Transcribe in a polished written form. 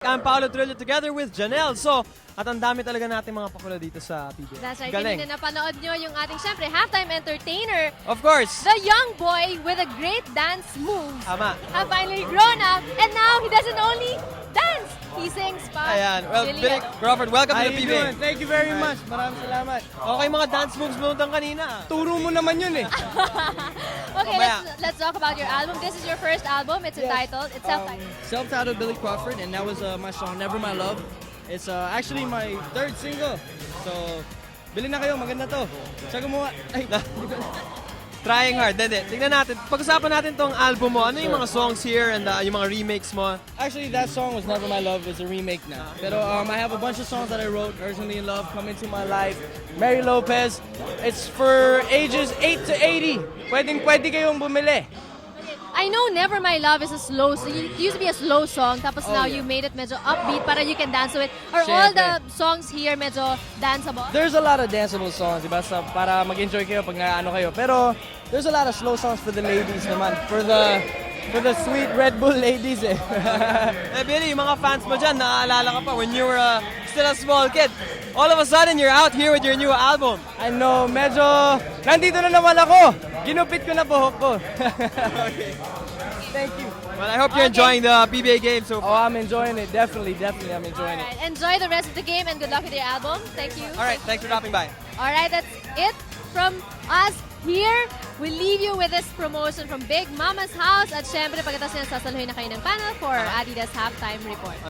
I'm Paolo Trillo together with Janelle. So, at ang dami talaga natin mga pakulo dito sa PBA. That's right. Galing. Kanina napanood nyo yung ating, syempre, halftime entertainer, Of course. the young boy with a great dance moves. Tama. Have finally grown up, and now he doesn't only dance, he sings pa. Ayan. Well, Really Billy Crawford, welcome How to the you PBA. doing? Thank you very much. Maraming salamat. Okay, mga dance moves mo nung kanina. Turo mo naman yun eh. Okay, Mamaya. let's talk about your album. This is your first album. It's entitled, it's self-titled. Self-titled Billy Crawford, and that was my song, Never My Love. It's actually my third single. So, bili na kayo, maganda to. Siya gumawa. Ay, Trying hard. Hindi. Tingnan natin. Pag-usapan natin tong album mo. Ano yung mga songs here and yung mga remakes mo? actually, that song was Never My Love. It's a remake now. Pero I have a bunch of songs that I wrote, Urgently in Love, Come Into My Life, Mary Lopez. It's for ages 8 to 80. Pwede kayong bumili. I know Never My Love is a slow, so it used to be a slow song, tapos now yeah. you made it medyo upbeat para you can dance to it. Are all the Syempre. songs here medyo danceable? There's a lot of danceable songs, diba? Para mag-enjoy kayo pag naano kayo. Pero there's a lot of slow songs for the ladies naman. For the sweet Red Bull ladies eh. Billy, yung mga fans mo dyan, naaalala ka pa when you were still a small kid. All of a sudden, you're out here with your new album. I know, medyo nandito na naman ako. Ginupit ko na buhok ko. Thank you. Well, I hope you're Okay. enjoying the PBA game so Oh, far. I'm enjoying it. Definitely I'm enjoying it. Alright, enjoy the rest of the game and good luck with your album. Thank you. Alright, thanks for dropping by. Alright, that's it from us here. We leave you with this promotion from Big Mama's House. At syempre, pagkatapos yan, sasaluhin na kayo ng panel for Adidas Halftime Report.